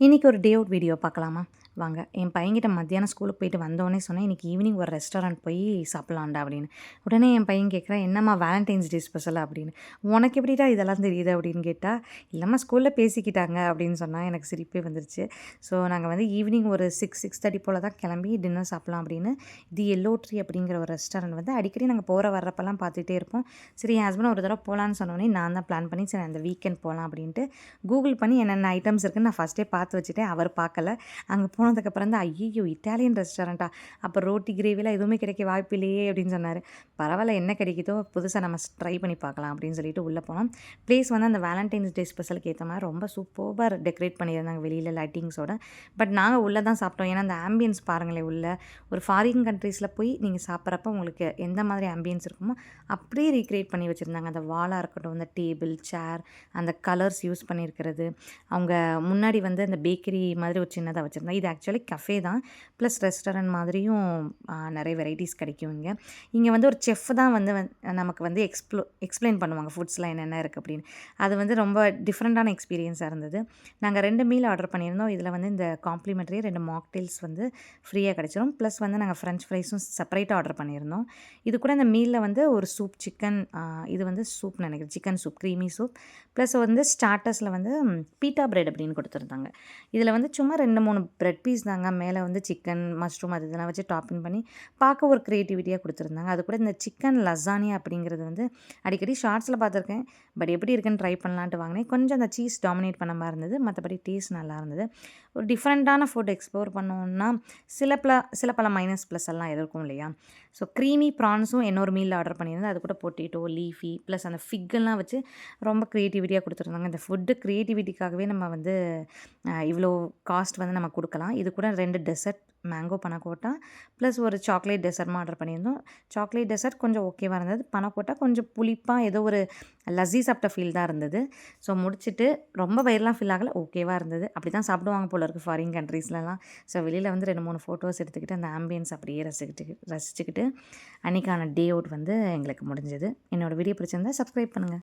இன்றைக்கி ஒரு day out video பார்க்கலாமா? வாங்க. என் பையன்கிட்ட மத்தியானம் ஸ்கூலுக்கு போயிட்டு வந்தோடனே சொன்னேன், "இன்றைக்கி ஈவினிங் ஒரு ரெஸ்டாரண்ட் போய் சாப்பிட்லாம்டா" அப்படின்னு. உடனே என் பையன் கேட்குறான், "என்னம்மா வேலண்டைன்ஸ் டே ஸ்பெஷலா?" அப்படின்னு. "உனக்கு எப்படிடா இதெல்லாம் தெரியுது?" அப்படின்னு கேட்டால், "இல்லைம்மா ஸ்கூலில் பேசிக்கிட்டாங்க" அப்படின்னு சொன்னால் எனக்கு சிரிப்பே வந்துருச்சு. ஸோ நாங்கள் வந்து ஈவினிங் ஒரு 6:30 போல் தான் கிளம்பி டின்னர் சாப்பிட்லாம் அப்படின்னு. இது எல்லோ ட்ரீ அப்படிங்கிற ஒரு ரெஸ்டாரண்ட் வந்து அடிக்கடி நாங்கள் போகிற வர்றப்பெல்லாம் பார்த்துட்டே இருப்போம். சரி, என் ஹஸ்பண்ட் ஒரு தடவை போகலான்னு சொன்னோடனே நான் தான் பிளான் பண்ணி, சரி அந்த வீக்கெண்ட் போகலாம் அப்படின்ட்டு கூகுள் பண்ணி என்னென்ன ஐட்டம்ஸ் இருக்குன்னு நான் ஃபஸ்ட்டே பார்த்து வச்சுட்டேன். அவர் பார்க்கல. அங்கே போனதுக்கப்புறம் தான், "ஐய்யய்யோ! இட்டாலியன் ரெஸ்டாரண்ட்டா? அப்போ ரோட்டி, கிரேவிலாம் எதுவுமே கிடைக்க வாய்ப்பு இல்லையே" அப்படின்னு சொன்னார். "பரவாயில்ல, என்ன கிடைக்குதோ புதுசா நம்ம ட்ரை பண்ணி பார்க்கலாம்" அப்படின்னு சொல்லிட்டு உள்ளே போனோம். பிளேஸ் வந்து அந்த வேலண்டைன்ஸ் டே ஸ்பெஷலுக்கு ஏற்ற மாதிரி ரொம்ப சூப்பர்பா டெக்கரேட் பண்ணியிருந்தாங்க வெளியில் லைட்டிங்ஸோட. பட் நாங்கள் உள்ளே தான் சாப்பிட்டோம். ஏன்னா அந்த ஆம்பியன்ஸ் பாருங்களேன் உள்ள. ஒரு ஃபாரின் கண்ட்ரீஸில் போய் நீங்கள் சாப்பிட்றப்ப உங்களுக்கு எந்த மாதிரி ஆம்பியன்ஸ் இருக்குமோ அப்படியே ரீக்ரியேட் பண்ணி வச்சுருந்தாங்க. அந்த வாலாக இருக்கட்டும், அந்த டேபிள், சேர், அந்த கலர்ஸ் யூஸ் பண்ணியிருக்கிறது. அவங்க முன்னாடி வந்து அந்த பேக்கரி மாதிரி ஒரு சின்னதாக வச்சுருந்தாங்க. இது ஆக்சுவலி கஃபே தான். ப்ளஸ் ரெஸ்டாரண்ட் மாதிரியும் நிறைய வெரைட்டிஸ் கிடைக்கும் இங்கே. இங்கே வந்து ஒரு செஃப் தான் வந்து நமக்கு வந்து எக்ஸ்பிளைன் பண்ணுவாங்க ஃபுட்ஸ்லாம் என்னென்ன இருக்குது அப்படின்னு. அது வந்து ரொம்ப டிஃப்ரெண்ட்டான எக்ஸ்பீரியன்ஸாக இருந்தது. நாங்கள் 2 மீல் ஆர்டர் பண்ணியிருந்தோம். இதில் வந்து இந்த காம்ப்ளிமெண்ட்ரி 2 மாக்டெயில்ஸ் வந்து ஃப்ரீயாக கிடைச்சிரும். ப்ளஸ் வந்து நாங்கள் ஃப்ரெஞ்ச் ஃப்ரைஸும் செப்பரேட்டாக ஆர்டர் பண்ணியிருந்தோம். இது கூட இந்த மீலில் வந்து ஒரு சூப் சிக்கன், இது வந்து சூப் நினைக்கிறேன், chicken soup, creamy soup. Plus வந்து ஸ்டார்ட்டர்ஸில் வந்து பீட்டா பிரெட் அப்படின்னு கொடுத்துருந்தாங்க. இதில் வந்து சும்மா 2, 3 பிரெட் பீஸ் தாங்க. மேலே வந்து சிக்கன், மஷ்ரூம் அது இதெல்லாம் வச்சு டாப்பிங் பண்ணி பார்க்க ஒரு க்ரியேட்டிவிட்டியாக கொடுத்துருந்தாங்க. அது கூட இந்த சிக்கன் லசானியா அப்படிங்கிறது வந்து அடிக்கடி ஷார்ட்ஸில் பார்த்துருக்கேன். பட் எப்படி இருக்குன்னு ட்ரை பண்ணலான்ட்டு வாங்கினேன். கொஞ்சம் அந்த சீஸ் டாமினேட் பண்ண மாதிரி இருந்தது. மற்றபடி டேஸ்ட் நல்லா இருந்தது. ஒரு டிஃப்ரெண்ட்டான ஃபுட் எக்ஸ்ப்ளோர் பண்ணோன்னா சில பல மைனஸ் ப்ளஸ் எல்லாம் இருக்கும் இல்லையா? ஸோ க்ரீமி ப்ரான்ஸும் இன்னொரு மீல் ஆர்டர் பண்ணியிருந்தேன். அது கூட பொட்டேட்டோ, லீஃபி ப்ளஸ் அந்த ஃபிக்கெல்லாம் வச்சு ரொம்ப க்ரியேட்டிவிட்டியாக கொடுத்துருந்தாங்க. இந்த ஃபுட்டு க்ரியேட்டிவிட்டிக்காகவே நம்ம வந்து இவ்வளோ காஸ்ட் வந்து நம்ம கொடுக்கலாம். இது கூட 2 டெசர்ட், மேங்கோ பனகோட்டா ப்ளஸ் ஒரு சாக்லேட் டெசர்ட்டும் ஆர்டர் பண்ணியிருந்தோம். சாக்லேட் டெசர்ட் கொஞ்சம் ஓகேவா இருந்தது. பனகோட்டா கொஞ்சம் புளிப்பாக ஏதோ ஒரு லஸ்ஸி சாப்பிட்ட ஃபீல் தான் இருந்தது. ஸோ முடிச்சுட்டு ரொம்ப வயிறுலாம் ஃபில் ஆகல, ஓகேவா இருந்தது. அப்படி தான் சாப்பிடுவாங்க போல இருக்குது ஃபாரின் கண்ட்ரீஸ்லலாம். ஸோ வெளியில் வந்து 2, 3 ஃபோட்டோஸ் எடுத்துக்கிட்டு அந்த ஆம்பியன்ஸ் அப்படியே ரசிச்சுக்கிட்டு அன்றைக்கான டே அவுட் வந்து எங்களுக்கு முடிஞ்சது. என்னோடய வீடியோ பிடிச்சிருந்தா சப்ஸ்கிரைப் பண்ணுங்கள்.